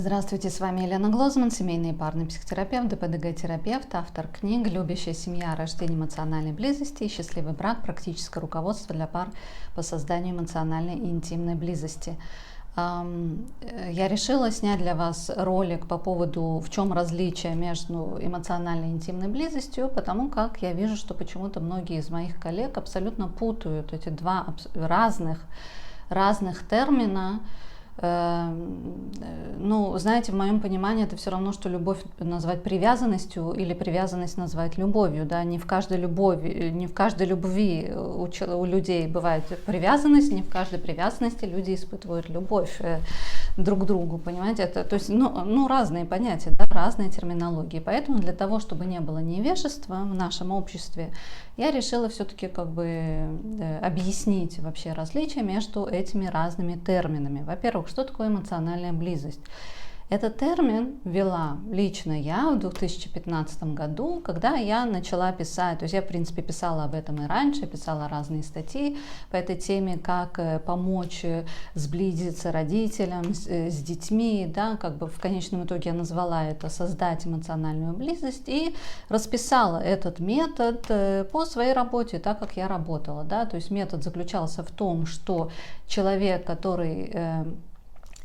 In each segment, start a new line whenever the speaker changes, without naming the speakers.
Здравствуйте, с вами Елена Глозман, семейный и парный психотерапевт, ДПДГ-терапевт, автор книг «Любящая семья. Рождение эмоциональной близости» и «Счастливый брак. Практическое руководство для пар по созданию эмоциональной и интимной близости». Я решила снять для вас ролик по поводу, в чем различие между эмоциональной и интимной близостью, потому как я вижу, что почему-то многие из моих коллег абсолютно путают эти два разных термина. Ну, знаете, в моем понимании это все равно, что любовь назвать привязанностью или привязанность назвать любовью, да, не в каждой любви у людей бывает привязанность, не в каждой привязанности люди испытывают любовь друг к другу, понимаете, это, то есть, разные понятия, да, разные терминологии, поэтому для того, чтобы не было невежества в нашем обществе, я решила все-таки объяснить вообще различия между этими разными терминами. Во-первых, что такое эмоциональная близость? Этот термин ввела лично я в 2015 году, когда я начала писать, то есть я, в принципе, писала об этом и раньше, писала разные статьи по этой теме, как помочь сблизиться родителям с детьми, да, в конечном итоге я назвала это «создать эмоциональную близость» и расписала этот метод по своей работе, так как я работала, да, то есть метод заключался в том, что человек, который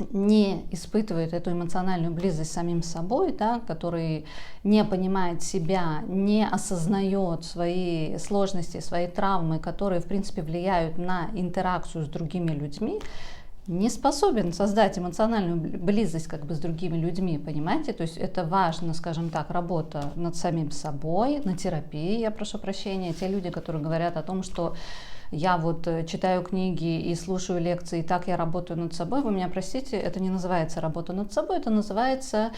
не испытывает эту эмоциональную близость с самим собой, да, который не понимает себя, не осознает свои сложности, свои травмы, которые, в принципе, влияют на интеракцию с другими людьми, не способен создать эмоциональную близость с другими людьми, понимаете? То есть это важно, скажем так, работа над самим собой, на терапии, я прошу прощения. Те люди, которые говорят о том, что я читаю книги и слушаю лекции, и так я работаю над собой, вы меня простите, это не называется работа над собой, это называется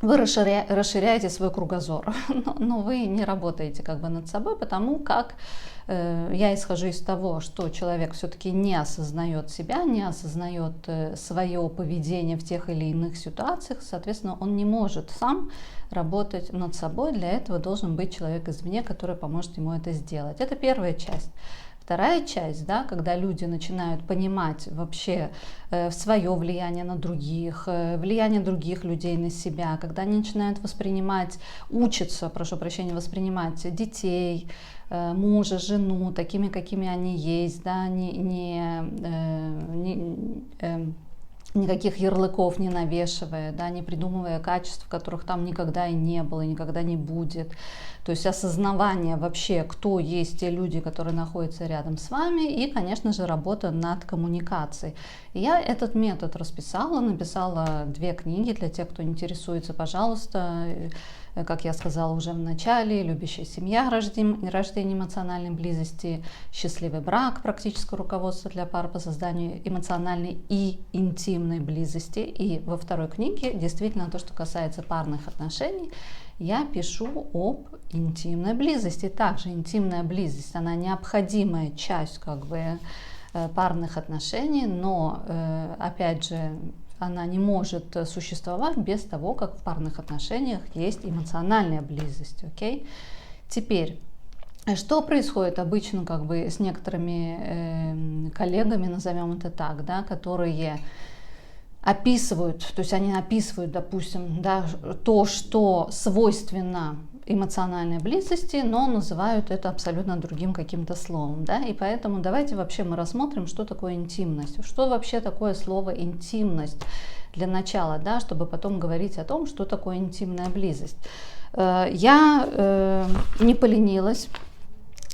вы расширяете свой кругозор, но вы не работаете над собой, потому как я исхожу из того, что человек все-таки не осознает себя, не осознает свое поведение в тех или иных ситуациях, соответственно, он не может сам работать над собой, для этого должен быть человек извне, который поможет ему это сделать. Это первая часть. Вторая часть, да, когда люди начинают понимать вообще свое влияние на других, влияние других людей на себя, когда они начинают учатся, прошу прощения, воспринимать детей, мужа, жену такими, какими они есть, да, никаких ярлыков не навешивая, да, не придумывая качеств, которых там никогда и не было, и никогда не будет. То есть осознавание вообще, кто есть те люди, которые находятся рядом с вами, и, конечно же, работа над коммуникацией. И я этот метод расписала, написала 2 книги для тех, кто интересуется, пожалуйста. Как я сказала уже в начале, «Любящая семья. Рождение эмоциональной близости», «Счастливый брак. Практическое руководство для пар по созданию эмоциональной и интимной близости». И во второй книге, действительно, то, что касается парных отношений, я пишу об интимной близости. Также интимная близость, она необходимая часть парных отношений, но, опять же, она не может существовать без того, как в парных отношениях есть эмоциональная близость. Окей? Теперь, что происходит обычно с некоторыми коллегами, назовем это так, да, которые описывают, то есть они описывают, допустим, да, то, что свойственно эмоциональной близости, но называют это абсолютно другим каким-то словом, да, и поэтому давайте вообще мы рассмотрим, что такое интимность, что вообще такое слово интимность для начала, да, чтобы потом говорить о том, что такое интимная близость. Я не поленилась,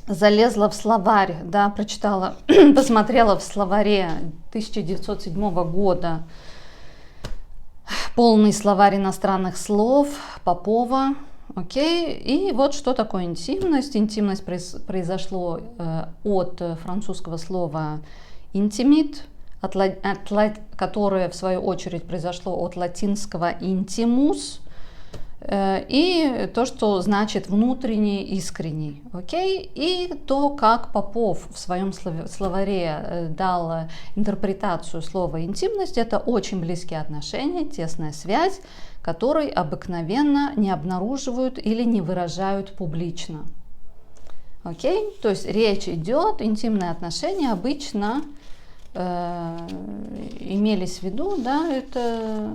залезла в словарь, да, прочитала, посмотрела в словаре 1907 года полный словарь иностранных слов Попова. Окей, и вот что такое интимность. Интимность произошло от французского слова intimate, которое в свою очередь произошло от латинского intimus, и то, что значит внутренний, искренний. Окей, и то, как Попов в своем словаре дал интерпретацию слова интимность, это очень близкие отношения, тесная связь, которые обыкновенно не обнаруживают или не выражают публично. Окей? То есть речь идет, интимные отношения обычно имелись в виду, да, это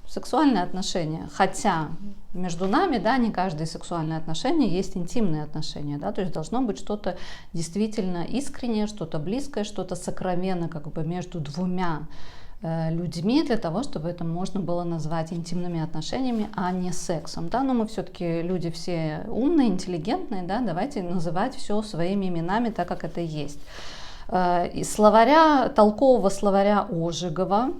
сексуальные отношения. Хотя между нами, да, не каждые сексуальные отношения есть интимные отношения, да, то есть должно быть что-то действительно искреннее, что-то близкое, что-то сокровенное как бы между двумя людьми для того, чтобы это можно было назвать интимными отношениями, а не сексом, да, но мы все-таки люди все умные, интеллигентные, да, давайте называть все своими именами так, как это есть. Из словаря, толкового словаря Ожегова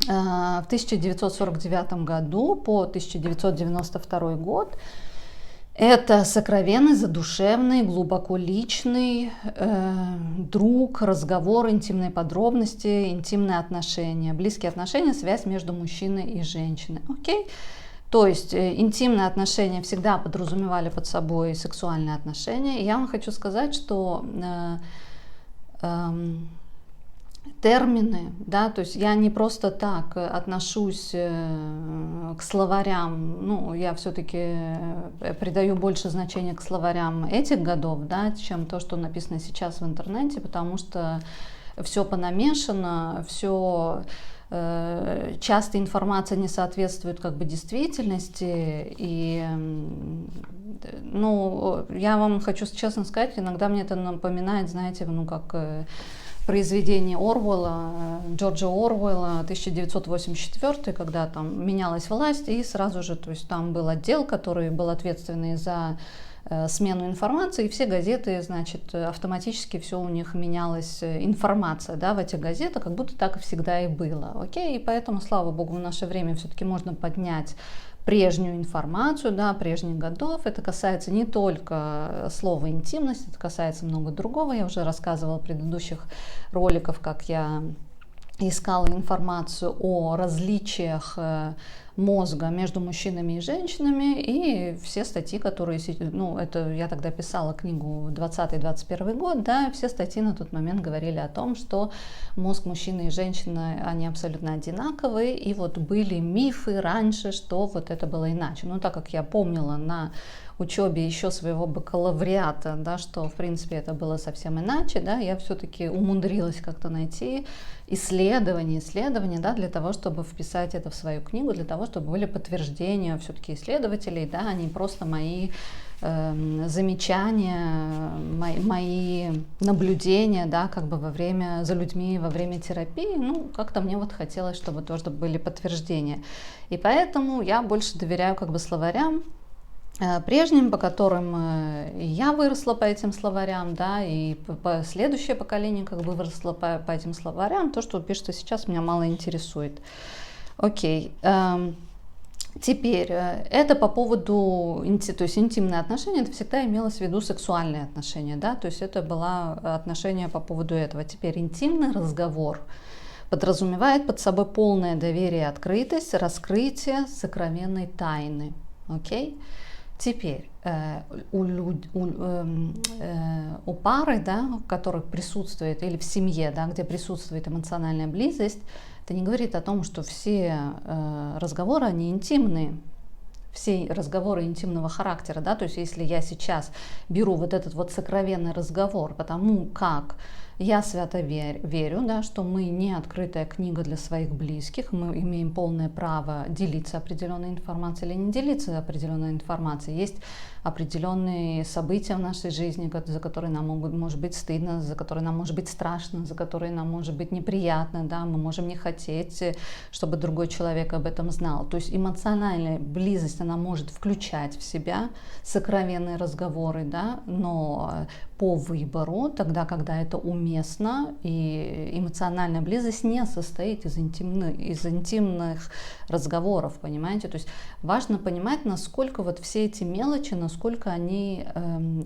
в 1949 году по 1992 год это сокровенный, задушевный, глубоко личный друг, разговор, интимные подробности, интимные отношения, близкие отношения, связь между мужчиной и женщиной. Окей? То есть интимные отношения всегда подразумевали под собой сексуальные отношения. И я вам хочу сказать, что термины, да, то есть я не просто так отношусь к словарям, ну, я все-таки придаю больше значения к словарям этих годов, да, чем то, что написано сейчас в интернете, потому что все понамешано, все часто информация не соответствует как бы действительности, и, ну, я вам хочу честно сказать, иногда мне это напоминает, знаете, ну, как произведение Орвелла, Джорджа Орвелла, 1984, когда там менялась власть, и сразу же, то есть там был отдел, который был ответственный за смену информации, и все газеты, значит, автоматически все у них менялась информация, да, в этих газетах, как будто так и всегда и было, окей, и поэтому, слава богу, в наше время все-таки можно поднять прежнюю информацию, да, прежних годов. Это касается не только слова интимность, это касается много другого. Я уже рассказывала в предыдущих роликах, как я искала информацию о различиях мозга между мужчинами и женщинами, и все статьи, которые, ну, это я тогда писала книгу 20-21 год, да, все статьи на тот момент говорили о том, что мозг мужчины и женщины, они абсолютно одинаковые, и вот были мифы раньше, что вот это было иначе. Но так как я помнила на учебе еще своего бакалавриата, да, что в принципе это было совсем иначе, да, я все-таки умудрилась как-то найти исследования, да, для того, чтобы вписать это в свою книгу, для того, чтобы были подтверждения все-таки исследователей, да, а не просто мои замечания, мои наблюдения, да, как бы за людьми во время терапии, ну, как-то мне вот хотелось, чтобы тоже были подтверждения. И поэтому я больше доверяю как бы словарям, прежним, по которым я выросла по этим словарям, да, и следующее поколение как бы выросло по этим словарям. То, что пишется сейчас, меня мало интересует. Окей. Теперь, это по поводу, то есть интимные отношения, это всегда имелось в виду сексуальные отношения, да, то есть это было отношение по поводу этого. Теперь интимный разговор подразумевает под собой полное доверие, открытость, раскрытие сокровенной тайны, окей? Теперь у пары, да, в которых присутствует, или в семье, да, где присутствует эмоциональная близость, это не говорит о том, что все разговоры, они интимные, все разговоры интимного характера, да, то есть если я сейчас беру вот этот вот сокровенный разговор, потому как я свято верю, да, что мы не открытая книга для своих близких, мы имеем полное право делиться определенной информацией или не делиться определенной информацией. Есть определенные события в нашей жизни, за которые нам может быть стыдно, за которые нам может быть страшно, за которые нам может быть неприятно, да, мы можем не хотеть, чтобы другой человек об этом знал. То есть эмоциональная близость, она может включать в себя сокровенные разговоры, да, но по выбору, тогда, когда это уместно, и эмоциональная близость не состоит из интимных разговоров, понимаете? То есть важно понимать, насколько вот все эти мелочи, насколько они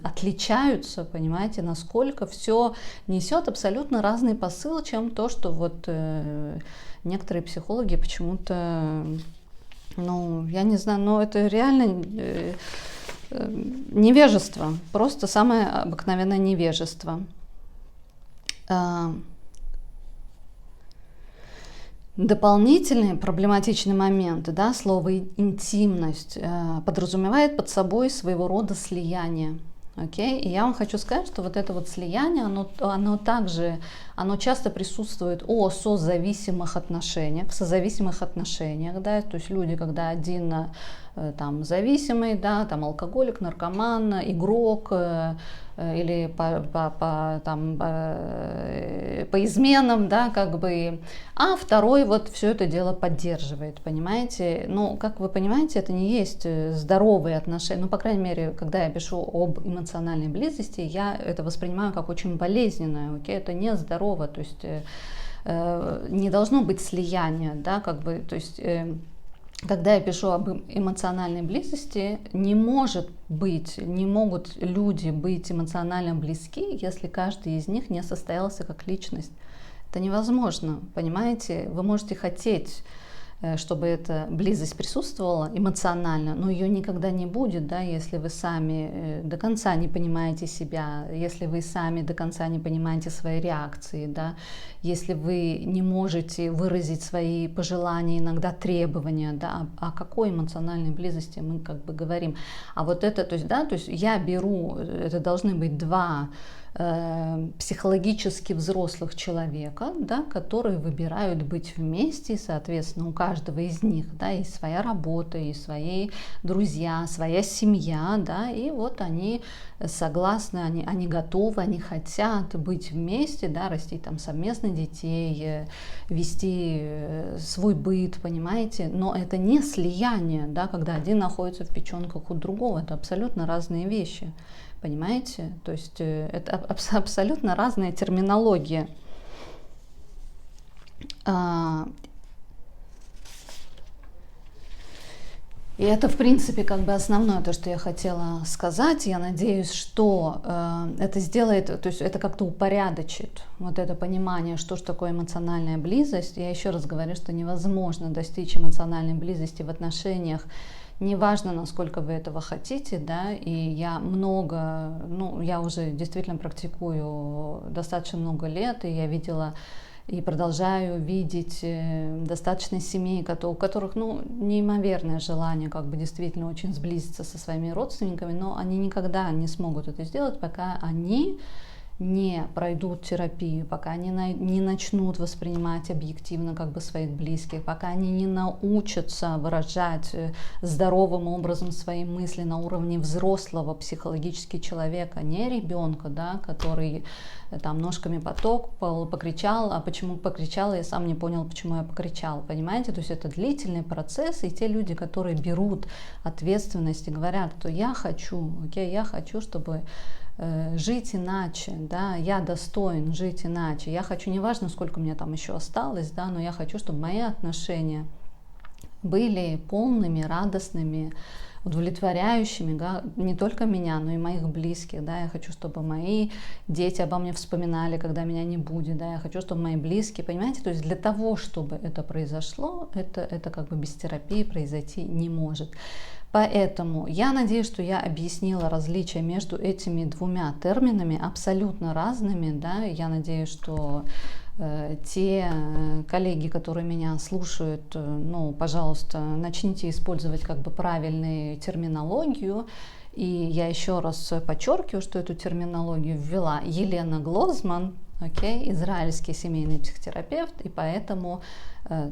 отличаются, понимаете, насколько все несет абсолютно разный посыл, чем то, что вот некоторые психологи почему-то, ну, я не знаю, но это реально невежество, просто самое обыкновенное невежество. Дополнительные проблематичные моменты, да, слово интимность подразумевает под собой своего рода слияние. Окей? И я вам хочу сказать, что вот это вот слияние, оно также, оно часто присутствует о созависимых отношениях, в созависимых отношениях, да, то есть люди, когда один там зависимый, да, там алкоголик, наркоман, игрок, или по изменам, да, как бы, а второй вот все это дело поддерживает, понимаете? Ну, как вы понимаете, это не есть здоровые отношения, ну, по крайней мере, когда я пишу об эмоциональной близости, я это воспринимаю как очень болезненное, окей, это не здорово, то есть не должно быть слияния, да, как бы, то есть когда я пишу об эмоциональной близости, не могут люди быть эмоционально близки, если каждый из них не состоялся как личность. Это невозможно, понимаете? Вы можете хотеть, чтобы эта близость присутствовала эмоционально, но ее никогда не будет, да, если вы сами до конца не понимаете себя, если вы сами до конца не понимаете свои реакции, да, если вы не можете выразить свои пожелания, иногда требования, да, о какой эмоциональной близости мы как бы говорим. А вот это, то есть, да, то есть я беру, это должны быть два психологически взрослых человека, да, которые выбирают быть вместе, и, соответственно, у каждого из них, да, есть своя работа, и свои друзья, своя семья, да, и вот они согласны, они готовы, они хотят быть вместе, да, растить там совместно детей, вести свой быт, понимаете, но это не слияние, да, когда один находится в печенках у другого, это абсолютно разные вещи. Понимаете? То есть это абсолютно разная терминология. И это, в принципе, как бы основное то, что я хотела сказать. Я надеюсь, что это сделает, то есть это как-то упорядочит вот это понимание, что же такое эмоциональная близость. Я еще раз говорю, что невозможно достичь эмоциональной близости в отношениях, неважно, насколько вы этого хотите, да, и я я уже действительно практикую достаточно много лет, и я видела и продолжаю видеть достаточно семей, у которых, неимоверное желание как бы действительно очень сблизиться со своими родственниками, но они никогда не смогут это сделать, пока они не пройдут терапию, пока они не начнут воспринимать объективно как бы своих близких, пока они не научатся выражать здоровым образом свои мысли на уровне взрослого психологически человека, не ребенка, да, который там ножками потопал, покричал, а почему покричал, я сам не понял, почему я покричал, понимаете? То есть это длительный процесс, и те люди, которые берут ответственность и говорят, что я хочу, я хочу, чтобы жить иначе, да, я достоин жить иначе, я хочу, неважно, сколько мне там еще осталось, да, но я хочу, чтобы мои отношения были полными, радостными, удовлетворяющими, да, не только меня, но и моих близких, да, я хочу, чтобы мои дети обо мне вспоминали, когда меня не будет, да, я хочу, чтобы мои близкие, понимаете, то есть для того, чтобы это произошло, это как бы без терапии произойти не может. Поэтому я надеюсь, что я объяснила различия между этими двумя терминами, абсолютно разными, да, я надеюсь, что те коллеги, которые меня слушают, пожалуйста, начните использовать как бы правильную терминологию. И я еще раз подчеркиваю, что эту терминологию ввела Елена Глозман, израильский семейный психотерапевт, и поэтому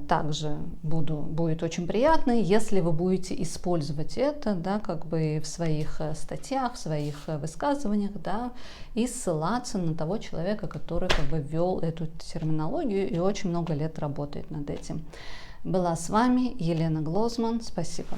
также будет очень приятно, если вы будете использовать это, да, как бы в своих статьях, в своих высказываниях, да, и ссылаться на того человека, который как бы ввел эту терминологию и очень много лет работает над этим. Была с вами Елена Глозман. Спасибо.